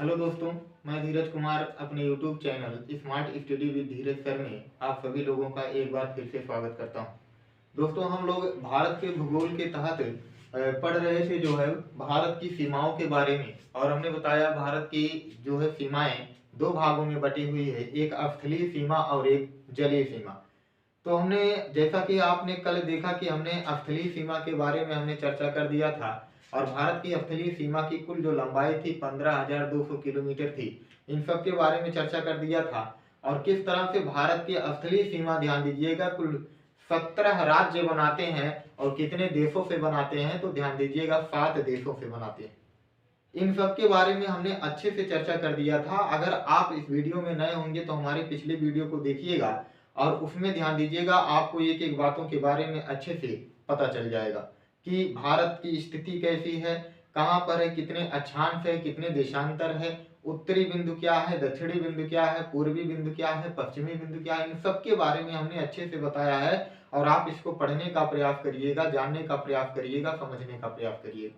Hello दोस्तों, मैं धीरज कुमार अपने YouTube channel smart study with Dheeraj sir में आप सभी लोगों का एक बार फिर से स्वागत करता हूं। दोस्तों, हम लोग भारत के भूगोल के तहत पढ़ रहे थे जो है भारत की सीमाओं के बारे में, और हमने बताया भारत की जो है सीमाएं दो भागों में बटी हुई है, एक स्थलीय सीमा और एक जलीय सीमा। तो हमने जैसा कि आपने कल देखा कि हमने स्थलीय सीमा के बारे में हमने चर्चा कर दिया था, और भारत की स्थलीय सीमा की कुल जो लंबाई थी 15,200 किलोमीटर थी। इन सब के बारे में चर्चा कर दिया था, और किस तरह से भारत की स्थलीय सीमा, ध्यान दीजिएगा, कुल 17 राज्य बनाते हैं, और कितने देशों से बनाते हैं, तो ध्यान दीजिएगा 7 देशों से बनाते हैं। इन सब के बारे में हमने अच्छे से चर्चा कर दिया था। अगर आप इस वीडियो में नए होंगे तो हमारे पिछले वीडियो को देखिएगा, और उसमें ध्यान दीजिएगा, आपको एक एक बातों के बारे में अच्छे से पता चल जाएगा कि भारत की स्थिति कैसी है, कहाँ पर है, कितने अक्षांश है, कितने देशांतर है, उत्तरी बिंदु क्या है, दक्षिणी बिंदु क्या है, पूर्वी बिंदु क्या है, पश्चिमी बिंदु क्या है। इन सब के बारे में हमने अच्छे से बताया है, और आप इसको पढ़ने का प्रयास करिएगा, जानने का प्रयास करिएगा, समझने का प्रयास करिएगा।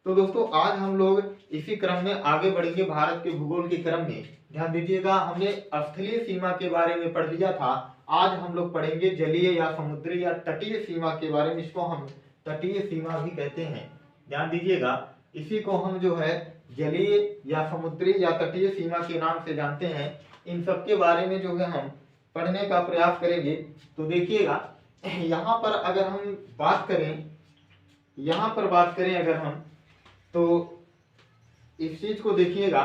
तो दोस्तों, आज हम लोग इसी क्रम में आगे बढ़ेंगे। भारत के भूगोल के क्रम में ध्यान दीजिएगा, हमने स्थलीय सीमा के बारे में पढ़ लिया था। आज हम लोग पढ़ेंगे जलीय या समुद्री या तटीय सीमा के बारे में। इसको हम तटीय सीमा भी कहते हैं। ध्यान दीजिएगा, इसी को हम जो है जलीय या समुद्री या तटीय सीमा के नाम से जानते हैं। इन सब के बारे में जो है हम पढ़ने का प्रयास करेंगे। तो देखिएगा, यहाँ पर अगर हम बात करें, यहाँ पर बात करें अगर हम, तो इस चीज को देखिएगा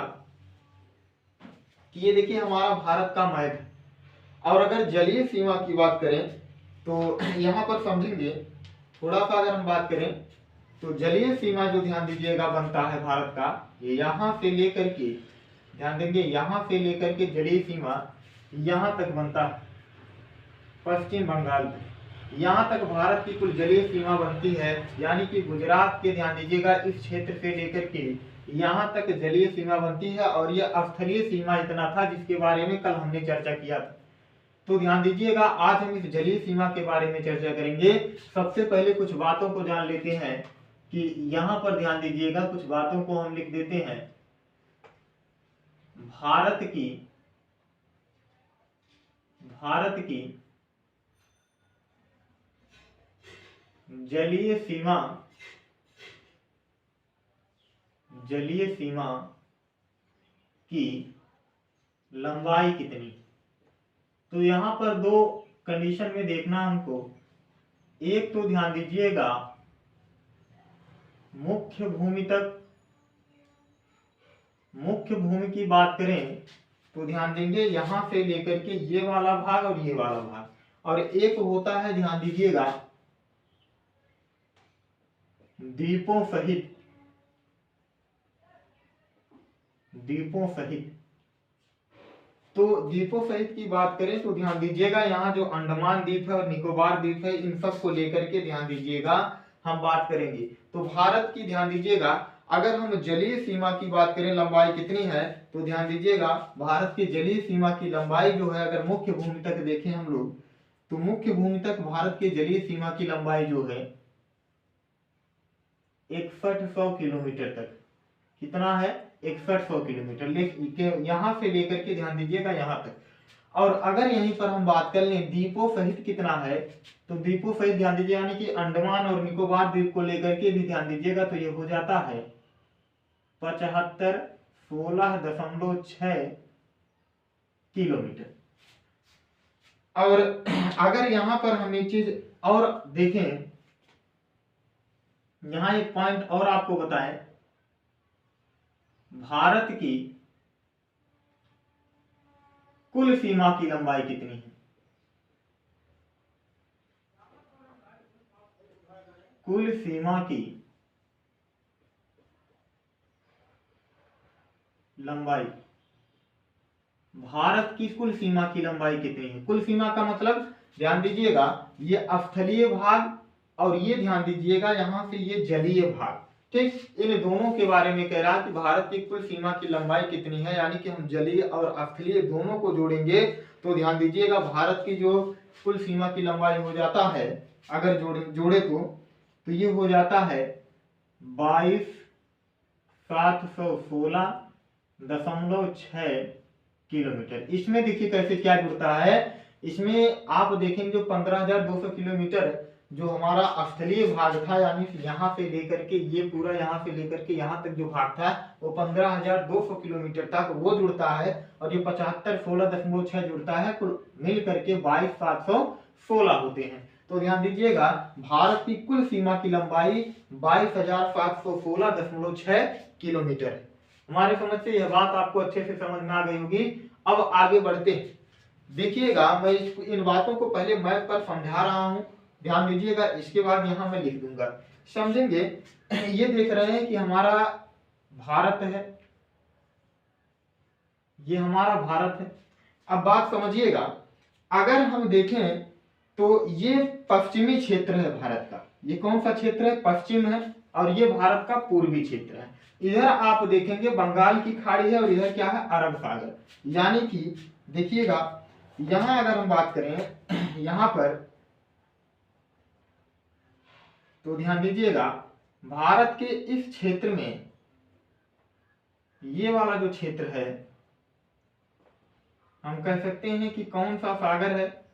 कि ये देखिए हमारा भारत का मैप है। और अगर जलीय सीमा की बात करें तो यहाँ पर समझेंगे थोड़ा सा। अगर हम बात करें तो जलीय सीमा जो, ध्यान दीजिएगा, बनता है भारत का, ये यहाँ से लेकर के, ध्यान देंगे, यहाँ से लेकर के जलीय सीमा यहाँ तक बनता है, पश्चिम बंगाल तक। यहाँ तक भारत की कुल जलीय सीमा बनती है, यानी कि गुजरात के, ध्यान दीजिएगा, इस क्षेत्र से लेकर के यहाँ तक जलीय सीमा बनती है। और यह स्थलीय सीमा इतना था जिसके बारे में कल हमने चर्चा किया था। तो ध्यान दीजिएगा, आज हम इस जलीय सीमा के बारे में चर्चा करेंगे। सबसे पहले कुछ बातों को जान लेते हैं कि यहाँ पर ध्यान दीजिएगा, कुछ बातों को हम लिख देते हैं। भारत की जलीय सीमा की लंबाई कितनी। तो यहाँ पर दो कंडीशन में देखना हमको। एक तो ध्यान दीजिएगा, मुख्य भूमि की बात करें तो ध्यान देंगे यहां से लेकर के ये वाला भाग और ये वाला भाग, और एक होता है, ध्यान दीजिएगा, द्वीपों सहित। तो द्वीपों सहित की बात करें तो ध्यान दीजिएगा, यहाँ जो अंडमान द्वीप है और निकोबार द्वीप है, इन सब को लेकर के ध्यान दीजिएगा हम बात करेंगे। तो भारत की, ध्यान दीजिएगा, अगर हम जलीय सीमा की बात करें, लंबाई कितनी है, तो ध्यान दीजिएगा, भारत की जलीय सीमा की लंबाई जो है, अगर मुख्य भूमि तक देखें हम लोग, तो मुख्य भूमि तक भारत की जलीय सीमा की लंबाई जो है 6100 किलोमीटर तक। कितना है? 6100 किलोमीटर, यहां से लेकर के, ध्यान दीजिएगा, यहां तक। और अगर यहीं पर हम बात कर लें द्वीपों सहित कितना है, तो द्वीपों सहित ध्यान दीजिए, यानी कि अंडमान और निकोबार द्वीप को लेकर के भी ध्यान दीजिएगा, तो ये हो जाता है 7516.6 किलोमीटर। और अगर यहां पर हम एक चीज और देखें, यहां एक पॉइंट और आपको बताएं, भारत की कुल सीमा की लंबाई कितनी है। कुल सीमा की लंबाई, भारत की कुल सीमा की लंबाई कितनी है। कुल सीमा का मतलब, ध्यान दीजिएगा, ये स्थलीय भाग और ये, ध्यान दीजिएगा, यहां से ये जलीय भाग, ठीक, इन दोनों के बारे में कह रहा है कि भारत की कुल सीमा की लंबाई कितनी है। यानी कि हम जलीय और स्थलीय दोनों को जोड़ेंगे तो ध्यान दीजिएगा, भारत की जो कुल सीमा की लंबाई हो जाता है, अगर जोड़े तो ये हो जाता है 22,716 6 किलोमीटर। इसमें देखिए कैसे क्या जुड़ता है, इसमें आप देखेंगे जो 15,200 किलोमीटर जो हमारा स्थलीय भाग था, यानी यहाँ से लेकर के ये पूरा यहाँ से लेकर के यहाँ तक जो भाग था वो 15,200 किलोमीटर तक वो जुड़ता है, और ये 75 16.6 जुड़ता है, कुल मिल करके 22,716 होते हैं। तो ध्यान दीजिएगा भारत की कुल सीमा की लंबाई 22,716.6 किलोमीटर है। हमारे समझ से यह बात आपको अच्छे से समझ में आ गई होगी। अब आगे बढ़ते हैं, देखिएगा मैं इन बातों को पहले मैप पर समझा रहा हूं, ध्यान दीजिएगा, इसके बाद यहां मैं लिख दूंगा, समझेंगे। ये देख रहे हैं कि हमारा भारत है, ये हमारा भारत है। अब बात समझिएगा, अगर हम देखें तो ये पश्चिमी क्षेत्र है भारत का, ये कौन सा क्षेत्र है, पश्चिम है, और ये भारत का पूर्वी क्षेत्र है। इधर आप देखेंगे बंगाल की खाड़ी है और इधर क्या है, अरब सागर। यानी कि देखिएगा यहां अगर हम बात करें यहां पर, तो ध्यान दीजिएगा भारत के इस क्षेत्र में ये वाला जो क्षेत्र है हम कह सकते हैं कि कौन सा सागर है,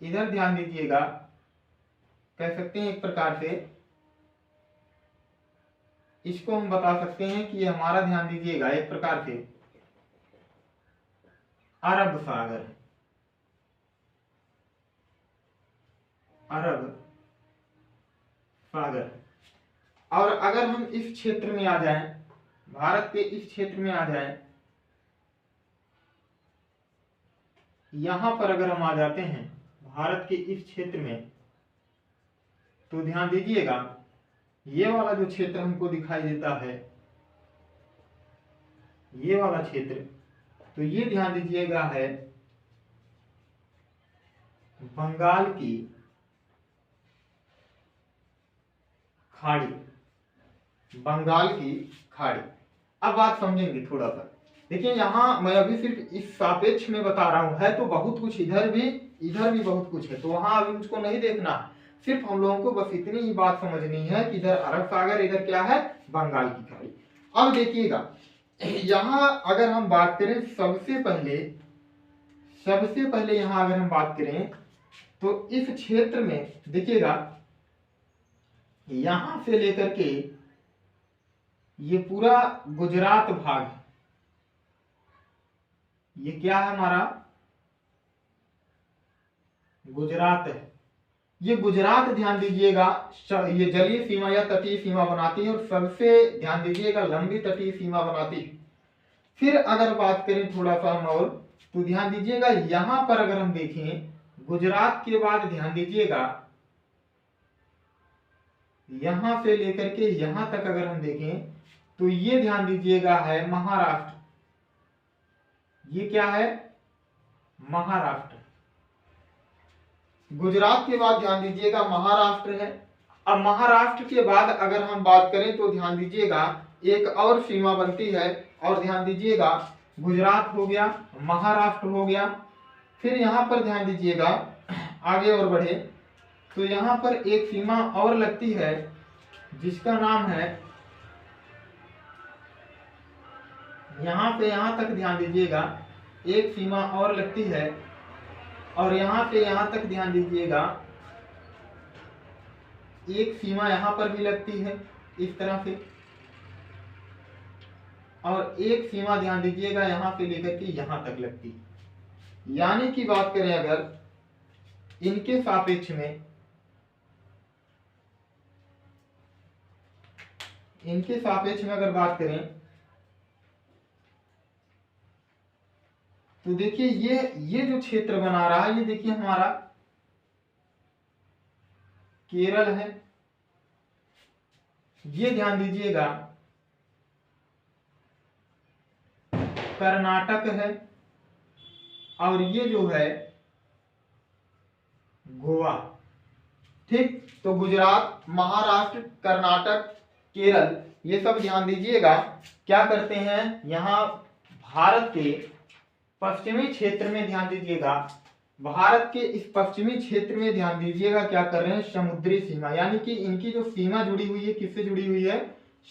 इधर ध्यान दीजिएगा कह सकते हैं एक प्रकार से इसको हम बता सकते हैं कि ये हमारा, ध्यान दीजिएगा एक प्रकार से अरब सागर, अरब सागर। और अगर हम इस क्षेत्र में आ जाएं, भारत के इस क्षेत्र में आ जाएं, यहां पर अगर हम आ जाते हैं भारत के इस क्षेत्र में, तो ध्यान दीजिएगा ये वाला जो क्षेत्र हमको दिखाई देता है, ये वाला क्षेत्र, तो ये ध्यान दीजिएगा है बंगाल की खाड़ी, बंगाल की खाड़ी। अब बात समझेंगे थोड़ा सा, देखिए यहाँ मैं अभी सिर्फ इस सापेक्ष में बता रहा हूं, है तो बहुत कुछ इधर भी बहुत कुछ है, तो वहां अभी मुझको नहीं देखना, सिर्फ हम लोगों को बस इतनी ही बात समझनी है कि इधर अरब सागर, इधर क्या है, बंगाल की खाड़ी। अब देखिएगा यहाँ अगर हम बात करें सबसे पहले यहाँ अगर हम बात करें तो इस क्षेत्र में देखिएगा यहां से लेकर के ये पूरा गुजरात भाग, ये क्या है हमारा, गुजरात है। ये गुजरात ध्यान दीजिएगा ये जलीय सीमा या तटीय सीमा बनाती है, और सबसे ध्यान दीजिएगा लंबी तटीय सीमा बनाती है। फिर अगर बात करें थोड़ा सा हम और, तो ध्यान दीजिएगा यहां पर अगर हम देखें गुजरात के बाद ध्यान दीजिएगा यहां से लेकर के यहां तक अगर हम देखें तो ये ध्यान दीजिएगा है महाराष्ट्र, ये क्या है, महाराष्ट्र। गुजरात के बाद ध्यान दीजिएगा महाराष्ट्र है। अब महाराष्ट्र के बाद अगर हम बात करें तो ध्यान दीजिएगा एक और सीमा बनती है, और ध्यान दीजिएगा गुजरात हो गया, महाराष्ट्र हो गया। फिर यहाँ पर ध्यान दीजिएगा आगे और बढ़े तो यहाँ पर एक सीमा और लगती है जिसका नाम है, यहाँ से यहाँ तक ध्यान दीजिएगा एक सीमा और लगती है, और यहाँ से यहाँ तक ध्यान दीजिएगा एक सीमा यहाँ पर भी लगती है इस तरह से, और एक सीमा ध्यान दीजिएगा यहाँ से लेकर के यहाँ तक लगती है। यानी कि बात करें अगर इनके सापेक्ष में, इनके सापेक्ष में अगर बात करें तो देखिए ये जो क्षेत्र बना रहा है, ये देखिए हमारा केरल है, ये ध्यान दीजिएगा कर्नाटक है, और ये जो है गोवा। ठीक, तो गुजरात, महाराष्ट्र, कर्नाटक, केरल, ये सब ध्यान दीजिएगा क्या करते हैं, यहाँ भारत के पश्चिमी क्षेत्र में ध्यान दीजिएगा, भारत के इस पश्चिमी क्षेत्र में ध्यान दीजिएगा क्या कर रहे हैं, समुद्री सीमा, यानी कि इनकी जो सीमा जुड़ी हुई है किससे जुड़ी हुई है,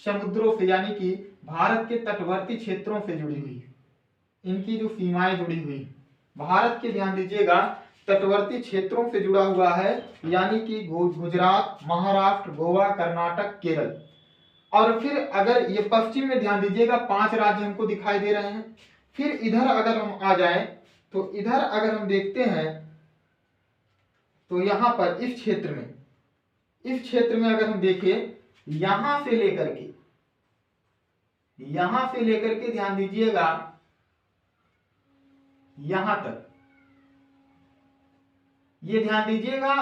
समुद्रों से यानी कि भारत के तटवर्ती क्षेत्रों से जुड़ी हुई है। इनकी जो सीमाएं जुड़ी हुई भारत के, ध्यान दीजिएगा, तटवर्ती क्षेत्रों से जुड़ा हुआ है, यानी कि गुजरात, महाराष्ट्र, गोवा, कर्नाटक, केरल। और फिर अगर ये पश्चिम में ध्यान दीजिएगा 5 राज्य हमको दिखाई दे रहे हैं। फिर इधर अगर हम आ जाएं तो इधर अगर हम देखते हैं तो यहां पर इस क्षेत्र में अगर हम देखें, यहां से लेकर के ध्यान दीजिएगा यहां तक, ये ध्यान दीजिएगा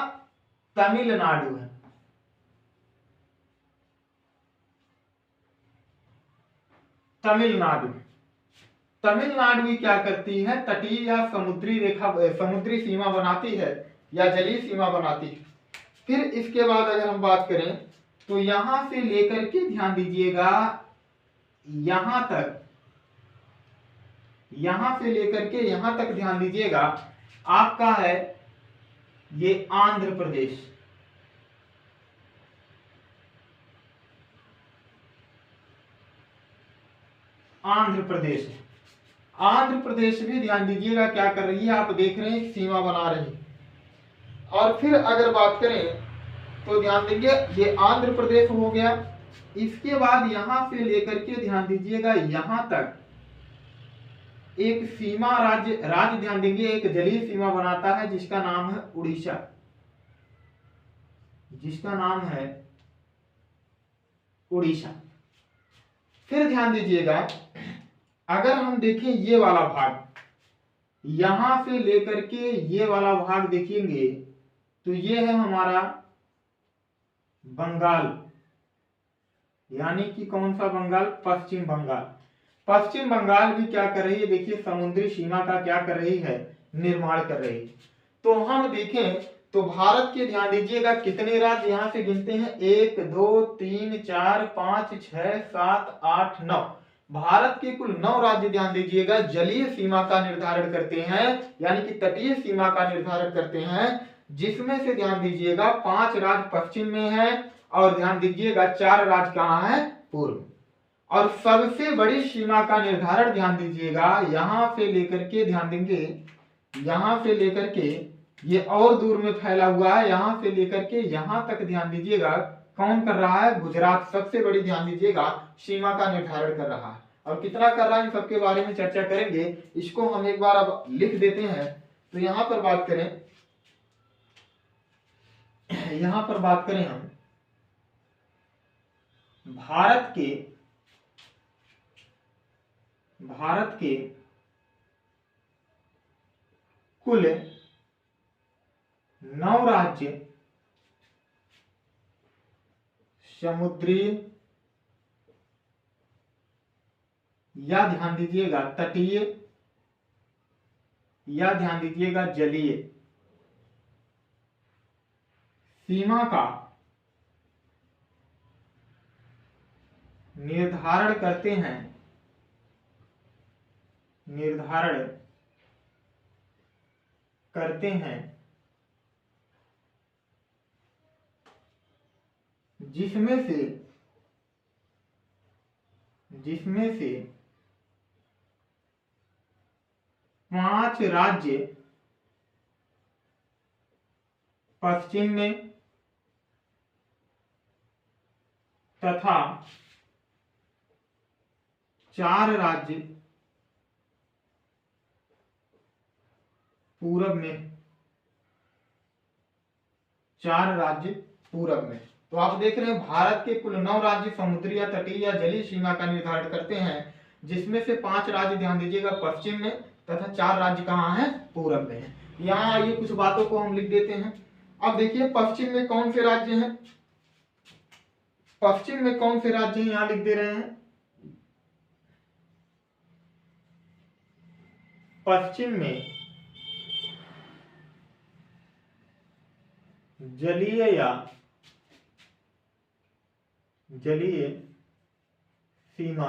तमिलनाडु है। तमिलनाडु ही क्या करती है, तटीय या समुद्री सीमा बनाती है या जलीय सीमा बनाती है। फिर इसके बाद अगर हम बात करें तो यहां से लेकर के ध्यान दीजिएगा यहां से लेकर के यहां तक ध्यान दीजिएगा आपका है ये आंध्र प्रदेश। आंध्र प्रदेश भी ध्यान दीजिएगा क्या कर रही है, आप देख रहे हैं सीमा बना रही है। और फिर अगर बात करें तो ध्यान देंगे ये आंध्र प्रदेश हो गया। इसके बाद यहां से लेकर के ध्यान दीजिएगा यहां तक एक सीमा राज्य ध्यान देंगे, एक जलीय सीमा बनाता है जिसका नाम है उड़ीसा, फिर ध्यान दीजिएगा अगर हम देखें ये वाला भाग, यहां से लेकर के ये वाला भाग देखेंगे तो ये है हमारा बंगाल, यानी कि कौन सा बंगाल, पश्चिम बंगाल भी क्या कर रही है, देखिए समुद्री सीमा का क्या कर रही है, निर्माण कर रही है। तो हम देखें तो भारत के ध्यान दीजिएगा कितने राज्य यहां से गिनते हैं, 1 2 3 4 5 6 7 8 9, भारत के कुल 9 राज्य ध्यान दीजिएगा जलीय सीमा का निर्धारण करते हैं, यानी कि तटीय सीमा का निर्धारण करते हैं, जिसमें से ध्यान दीजिएगा 5 राज्य पश्चिम में है और ध्यान दीजिएगा 4 राज्य कहां है, पूर्व। और सबसे बड़ी सीमा का निर्धारण ध्यान दीजिएगा यहां से लेकर के ध्यान देंगे, यहां से लेकर के ये और दूर में फैला हुआ है, यहां से लेकर के यहां तक ध्यान दीजिएगा कौन कर रहा है, गुजरात सबसे बड़ी ध्यान दीजिएगा सीमा का निर्धारण कर रहा है। और कितना कर रहा है इन सबके बारे में चर्चा करेंगे। इसको हम एक बार अब लिख देते हैं। तो यहां पर बात करें हम भारत के कुल 9 राज्य समुद्री या ध्यान दीजिएगा तटीय या ध्यान दीजिएगा जलीय सीमा का निर्धारण करते हैं जिसमें से 5 राज्य पश्चिम में तथा 4 राज्य पूरब में। तो आप देख रहे हैं भारत के कुल 9 राज्य समुद्री या तटीय या जलीय सीमा का निर्धारण करते हैं, जिसमें से 5 राज्य ध्यान दीजिएगा पश्चिम में तथा 4 राज्य कहाँ हैं, पूरब में हैं। यहाँ ये कुछ बातों को हम लिख देते हैं। अब देखिए पश्चिम में कौन से राज्य हैं, यहाँ लिख दे रहे हैं। पश्चिम में जलीय सीमा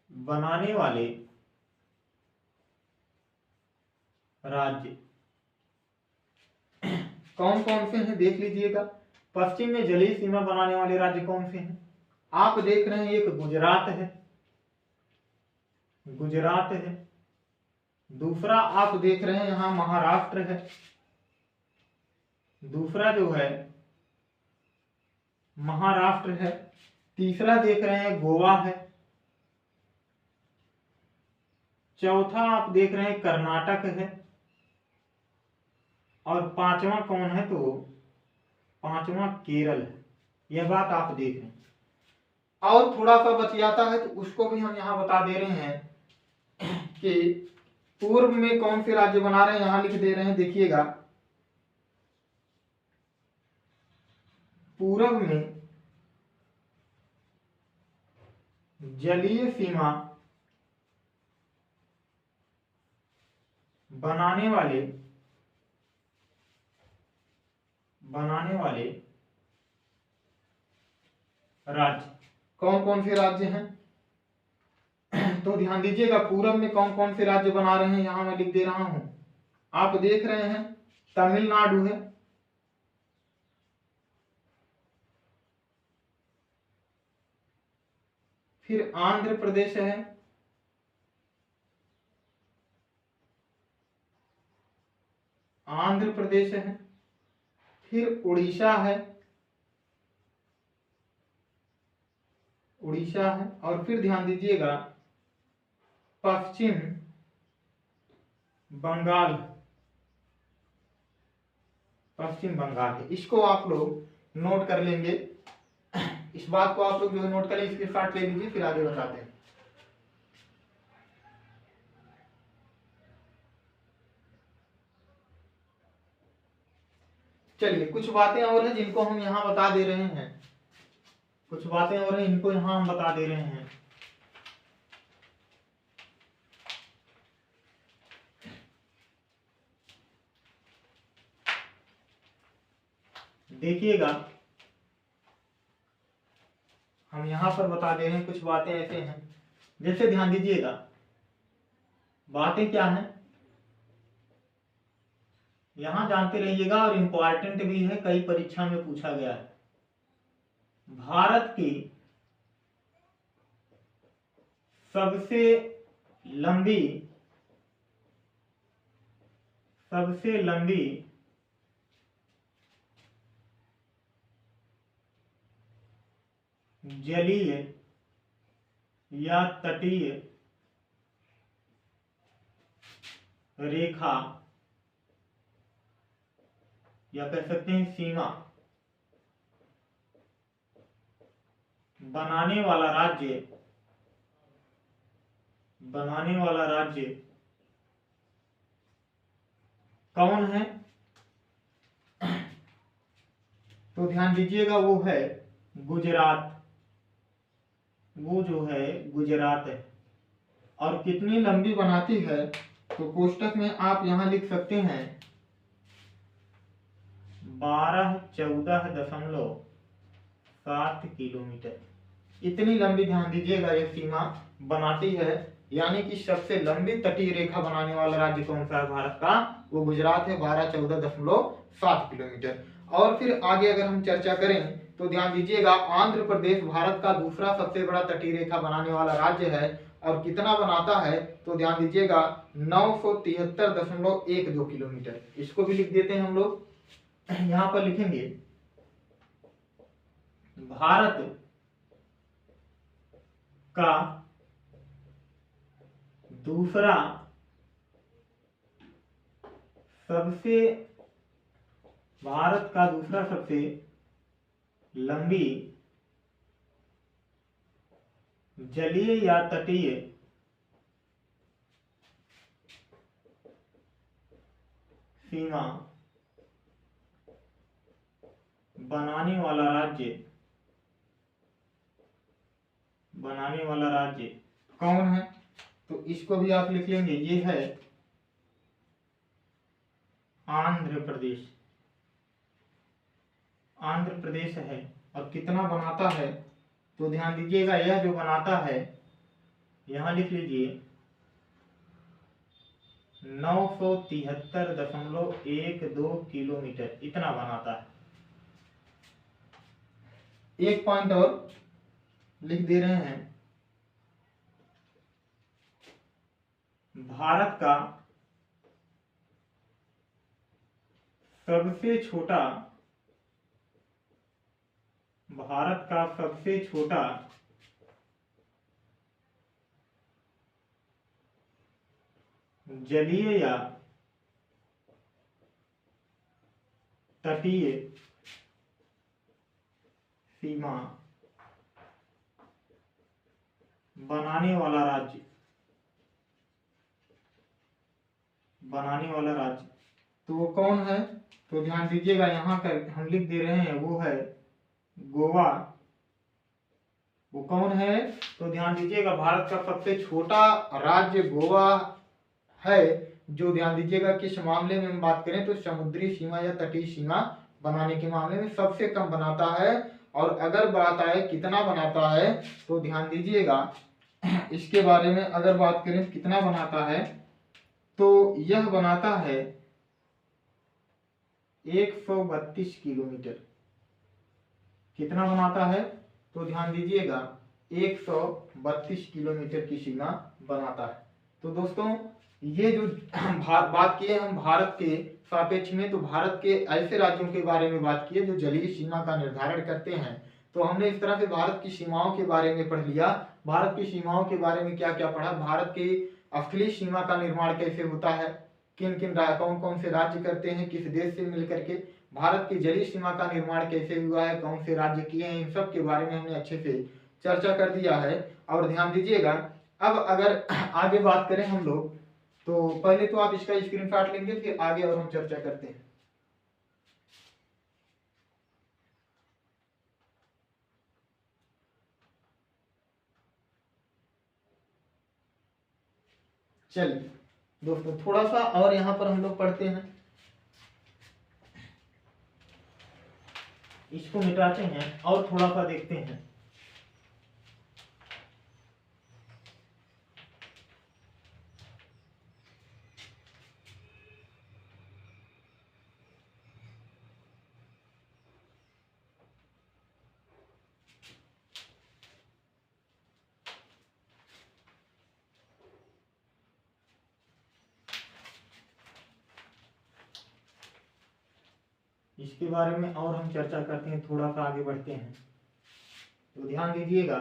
बनाने वाले राज्य कौन कौन से हैं देख लीजिएगा। पश्चिम में जलीय सीमा बनाने वाले राज्य कौन से हैं? आप देख रहे हैं एक गुजरात है, गुजरात है। दूसरा आप देख रहे हैं यहां महाराष्ट्र है, दूसरा जो है महाराष्ट्र है। तीसरा देख रहे हैं गोवा है। चौथा आप देख रहे हैं कर्नाटक है। और पांचवा कौन है? तो पांचवा केरल है। यह बात आप देख रहे हैं। और थोड़ा सा बच जाता है तो उसको भी हम यहाँ बता दे रहे हैं कि पूर्व में कौन से राज्य बना रहे हैं, यहां लिख दे रहे हैं। देखिएगा, पूर्व में जलीय सीमा बनाने वाले राज्य कौन कौन से राज्य हैं? तो ध्यान दीजिएगा, पूरब में कौन कौन से राज्य बना रहे हैं यहां मैं लिख दे रहा हूं। आप देख रहे हैं तमिलनाडु है, फिर आंध्र प्रदेश है, आंध्र प्रदेश है, फिर उड़ीसा है, उड़ीसा है, और फिर ध्यान दीजिएगा पश्चिम बंगाल, पश्चिम बंगाल है। इसको आप लोग नोट कर लेंगे। इस बात को आप लोग जो है नोट कर लेंगे, इसके साथ ले लीजिए, फिर आगे बताते हैं। चलिए, कुछ बातें और हैं जिनको हम यहाँ बता दे रहे हैं, कुछ बातें और हैं इनको यहाँ हम बता दे रहे हैं। देखिएगा, हम यहाँ पर बता दे रहे हैं कुछ बातें ऐसे हैं, जैसे ध्यान दीजिएगा, बातें क्या हैं यहां जानते रहिएगा, और इंपॉर्टेंट भी है, कई परीक्षा में पूछा गया है। भारत की सबसे लंबी जलीय या तटीय रेखा या कह सकते हैं सीमा बनाने वाला राज्य कौन है? तो ध्यान दीजिएगा, वो है गुजरात, वो जो है गुजरात है। और कितनी लंबी बनाती है? तो कोष्टक में आप यहां लिख सकते हैं 12-14.7 किलोमीटर। इतनी लंबी ध्यान दीजिएगा यह सीमा बनाती है, यानी कि सबसे लंबी तटीय रेखा बनाने वाला राज्य कौन सा है भारत का? वो गुजरात है, 12-14.7 किलोमीटर। और फिर आगे अगर हम चर्चा करें तो ध्यान दीजिएगा, आंध्र प्रदेश भारत का दूसरा सबसे बड़ा तटीय रेखा बनाने वाला राज्य है। और कितना बनाता है? तो ध्यान दीजिएगा 973.12 किलोमीटर। इसको भी लिख देते हैं हम लोग, यहां पर लिखेंगे भारत का दूसरा सबसे लंबी जलीय या तटीय सीमा बनाने वाला राज्य कौन है? तो इसको भी आप लिख लेंगे, ये है आंध्र प्रदेश, आंध्र प्रदेश है। और कितना बनाता है? तो ध्यान दीजिएगा, यह जो बनाता है यहां लिख लीजिए 973.12 किलोमीटर, इतना बनाता है। एक पॉइंट और लिख दे रहे हैं, भारत का सबसे छोटा जलीय या तटीय सीमा बनाने वाला राज्य तो वो कौन है? तो ध्यान दीजिएगा, यहाँ कर हम लिख दे रहे हैं, वो है गोवा। वो कौन है? तो ध्यान दीजिएगा, भारत का सबसे छोटा राज्य गोवा है, जो ध्यान दीजिएगा किस मामले में हम बात करें तो समुद्री सीमा या तटीय सीमा बनाने के मामले में सबसे कम बनाता है। और अगर बात आए कितना बनाता है तो ध्यान दीजिएगा, इसके बारे में अगर बात करें कितना बनाता है तो यह बनाता है 132 किलोमीटर। कितना बनाता है? तो ध्यान दीजिएगा 132 किलोमीटर की सीमा बनाता है। तो दोस्तों ये जो बात किए हम भारत के सापेक्ष में, तो भारत के ऐसे राज्यों के बारे में बात की है जो जलीय सीमा का निर्धारण करते हैं। तो हमने इस तरह से भारत की सीमाओं के बारे में पढ़ लिया। भारत की सीमाओं के बारे में क्या क्या पढ़ा, भारत की स्थलीय सीमा का निर्माण कैसे होता है, किन किन कौन कौन से राज्य करते हैं, किस देश से मिलकर के, भारत की जलीय सीमा का निर्माण कैसे हुआ है, कौन से राज्य किए हैं, इन सब के बारे में हमने अच्छे से चर्चा कर दिया है। और ध्यान दीजिएगा, अब अगर आगे बात करें हम लोग, तो पहले तो आप इसका स्क्रीनशॉट लेंगे, फिर आगे और हम चर्चा करते हैं। चलिए दोस्तों, थोड़ा सा और यहाँ पर हम लोग पढ़ते हैं, इसको मिटाते हैं और थोड़ा सा देखते हैं। इसके बारे में और हम चर्चा करते हैं, थोड़ा सा आगे बढ़ते हैं। तो ध्यान दीजिएगा,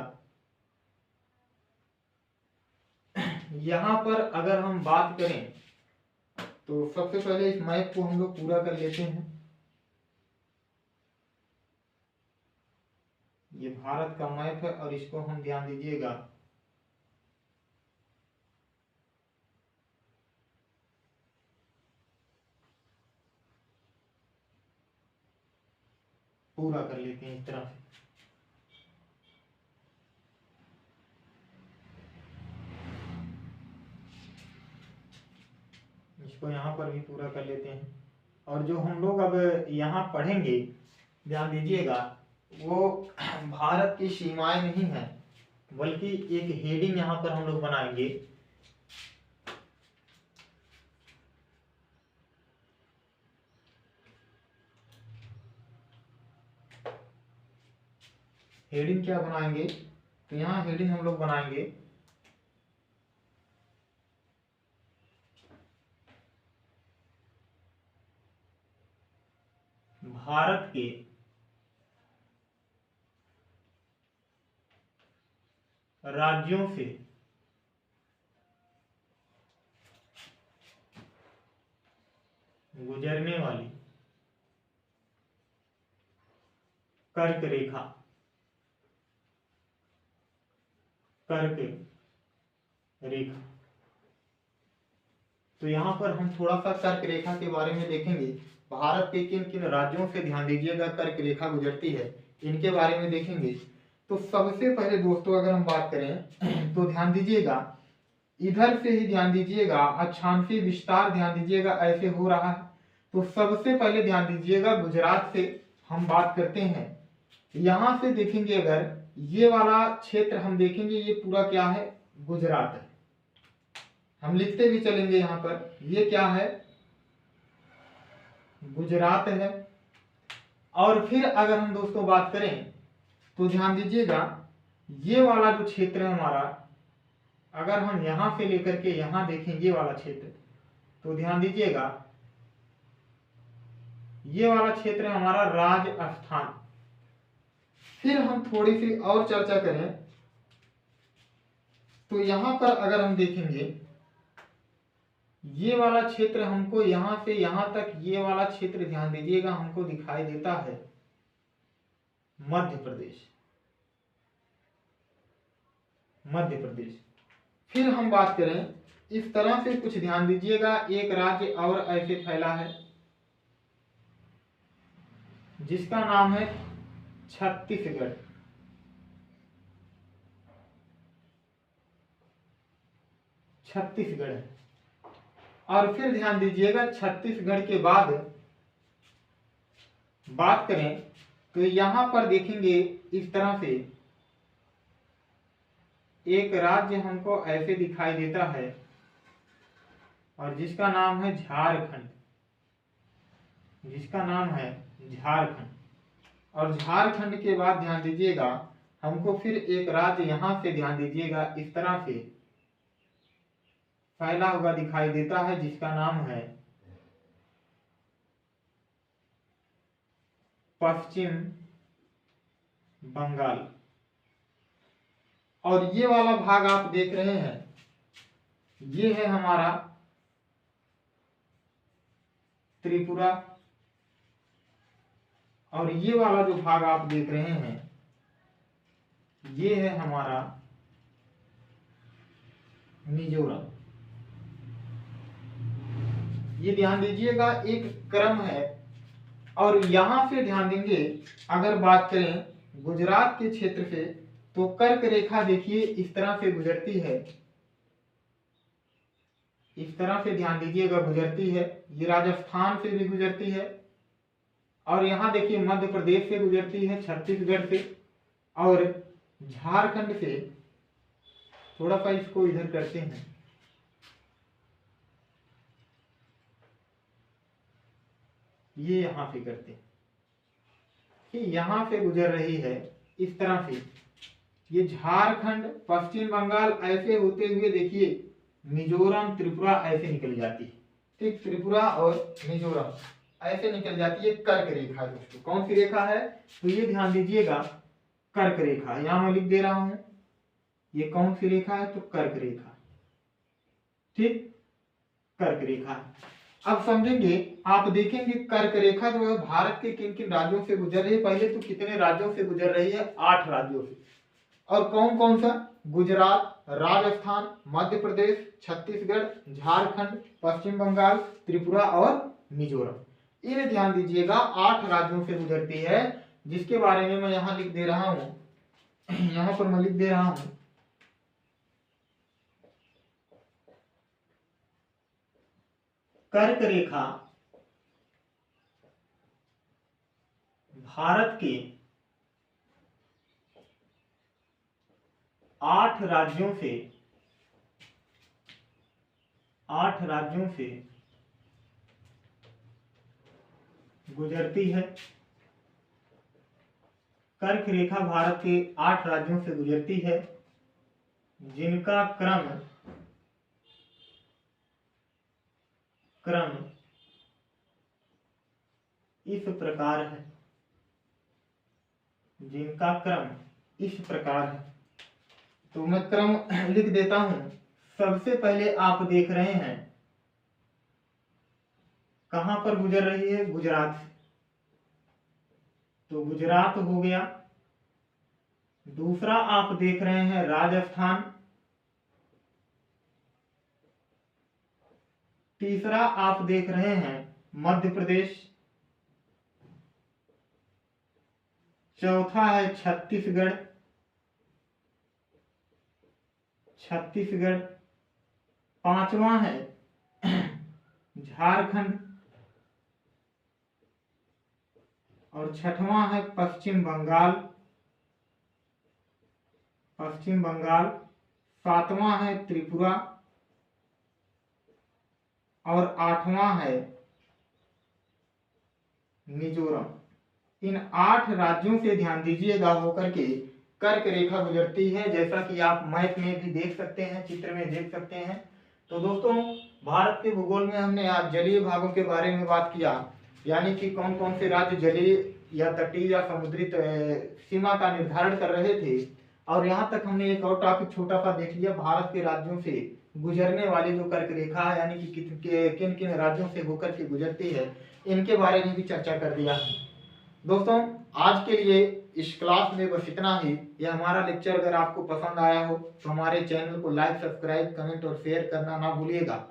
यहाँ पर अगर हम बात करें तो सबसे पहले इस मैप को हम लोग पूरा कर लेते हैं। ये भारत का मैप है और इसको हम ध्यान दीजिएगा पूरा कर लेते हैं इस तरह से। इसको यहाँ पर भी पूरा कर लेते हैं। और जो हम लोग अब यहाँ पढ़ेंगे, ध्यान दीजिएगा, वो भारत की सीमाएं नहीं है, बल्कि एक हेडिंग यहाँ पर हम लोग बनाएंगे। हेडिंग क्या बनाएंगे? तो यहाँ हेडिंग हम लोग बनाएंगे भारत के राज्यों से गुजरने वाली कर्क रेखा, कर्क रेखा। तो यहाँ पर हम थोड़ा सा कर्क रेखा के बारे में देखेंगे। भारत के किन किन राज्यों से, ध्यान दीजिएगा, कर्क रेखा गुजरती है, इनके बारे में देखेंगे। तो सबसे पहले दोस्तों अगर हम बात करें तो ध्यान दीजिएगा, इधर से ही ध्यान दीजिएगा अक्षांशीय विस्तार, ध्यान दीजिएगा ऐसे हो रहा है। तो सबसे पहले ध्यान दीजिएगा गुजरात से हम बात करते हैं। यहां से देखेंगे, अगर ये वाला क्षेत्र हम देखेंगे, ये पूरा क्या है? गुजरात है। हम लिखते भी चलेंगे यहाँ पर, ये क्या है? गुजरात है। और फिर अगर हम दोस्तों बात करें तो ध्यान दीजिएगा, ये वाला जो क्षेत्र है हमारा, अगर हम यहां से लेकर के यहां देखें ये वाला क्षेत्र, तो ध्यान दीजिएगा ये वाला क्षेत्र है हमारा राजस्थान। फिर हम थोड़ी सी और चर्चा करें तो यहां पर अगर हम देखेंगे, ये वाला क्षेत्र हमको यहां से यहां तक, ये वाला क्षेत्र ध्यान दीजिएगा हमको दिखाई देता है मध्य प्रदेश। मध्य प्रदेश। फिर हम बात करें इस तरह से, कुछ ध्यान दीजिएगा, एक राज्य और ऐसे फैला है जिसका नाम है छत्तीसगढ़। छत्तीसगढ़ है। और फिर ध्यान दीजिएगा छत्तीसगढ़ के बाद बात करें तो यहां पर देखेंगे इस तरह से एक राज्य हमको ऐसे दिखाई देता है और जिसका नाम है झारखंड। जिसका नाम है झारखंड। और झारखंड के बाद ध्यान दीजिएगा हमको फिर एक राज्य यहां से, ध्यान दीजिएगा, इस तरह से फैला हुआ दिखाई देता है जिसका नाम है पश्चिम बंगाल। और ये वाला भाग आप देख रहे हैं, ये है हमारा त्रिपुरा। और ये वाला जो भाग आप देख रहे हैं, ये है हमारा मिजोरम। ये ध्यान दीजिएगा एक क्रम है। और यहां से ध्यान देंगे, अगर बात करें गुजरात के क्षेत्र से, तो कर्क रेखा देखिए इस तरह से गुजरती है, इस तरह से ध्यान दीजिएगा गुजरती है। ये राजस्थान से भी गुजरती है और यहां देखिए मध्य प्रदेश से गुजरती है, छत्तीसगढ़ से और झारखंड से। थोड़ा सा इसको इधर करते हैं, ये यहां से करते हैं कि यहां से गुजर रही है इस तरह से। ये झारखंड, पश्चिम बंगाल ऐसे होते हुए देखिए मिजोरम, त्रिपुरा ऐसे निकल जाती है। ठीक, त्रिपुरा और मिजोरम ऐसे निकल जाती है। कर्क रेखा है दोस्तों। कौन सी रेखा है? तो ये ध्यान दीजिएगा कर्क रेखा, यहां मैं लिख दे रहा हूं। ये कौन सी रेखा है? तो कर्क रेखा। ठीक, कर्क रेखा। अब समझेंगे, आप देखेंगे कर्क रेखा जो है भारत के किन किन राज्यों से गुजर रही है। पहले तो कितने राज्यों से गुजर रही है? 8 राज्यों से। और कौन कौन सा? गुजरात, राजस्थान, मध्य प्रदेश, छत्तीसगढ़, झारखंड, पश्चिम बंगाल, त्रिपुरा और मिजोरम। इन्हें ध्यान दीजिएगा 8 राज्यों से गुजरती है, जिसके बारे में मैं यहाँ लिख दे रहा हूं। यहाँ पर मैं लिख दे रहा हूं कर्क रेखा भारत के 8 राज्यों से गुजरती है। कर्क रेखा भारत के 8 राज्यों से गुजरती है, जिनका क्रम इस प्रकार है। जिनका क्रम इस प्रकार है। तो मैं क्रम लिख देता हूं। सबसे पहले आप देख रहे हैं कहां पर गुजर रही है? गुजरात से। तो गुजरात हो गया। दूसरा आप देख रहे हैं राजस्थान। तीसरा आप देख रहे हैं मध्य प्रदेश। चौथा है छत्तीसगढ़। पांचवा है झारखंड और छठवां है पश्चिम बंगाल। सातवां है त्रिपुरा और 8वां है मिजोरम। इन 8 राज्यों से ध्यान दीजिएगा होकर के कर्क रेखा गुजरती है, जैसा कि आप मैप में भी देख सकते हैं, चित्र में देख सकते हैं। तो दोस्तों, भारत के भूगोल में हमने आज जलीय भागों के बारे में बात किया, यानी कि कौन कौन से राज्य जलीय या तटीय या समुद्री सीमा का निर्धारण कर रहे थे। और यहाँ तक हमने एक और टॉपिक छोटा सा देख लिया, भारत के राज्यों से गुजरने वाली जो कर्क रेखा है, यानी कि किन किन राज्यों से होकर के गुजरती है, इनके बारे में भी चर्चा कर दिया है। दोस्तों, आज के लिए इस क्लास में बस इतना ही। यह हमारा लेक्चर अगर आपको पसंद आया हो तो हमारे चैनल को लाइक, सब्सक्राइब, कमेंट और शेयर करना ना भूलिएगा।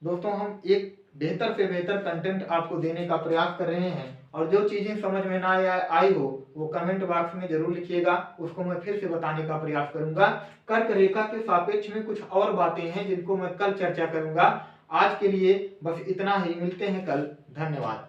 दोस्तों, हम एक बेहतर से बेहतर कंटेंट आपको देने का प्रयास कर रहे हैं, और जो चीजें समझ में ना आई हो वो कमेंट बॉक्स में जरूर लिखिएगा, उसको मैं फिर से बताने का प्रयास करूंगा। कर्क रेखा के सापेक्ष में कुछ और बातें हैं जिनको मैं कल चर्चा करूंगा। आज के लिए बस इतना ही, मिलते हैं कल। धन्यवाद।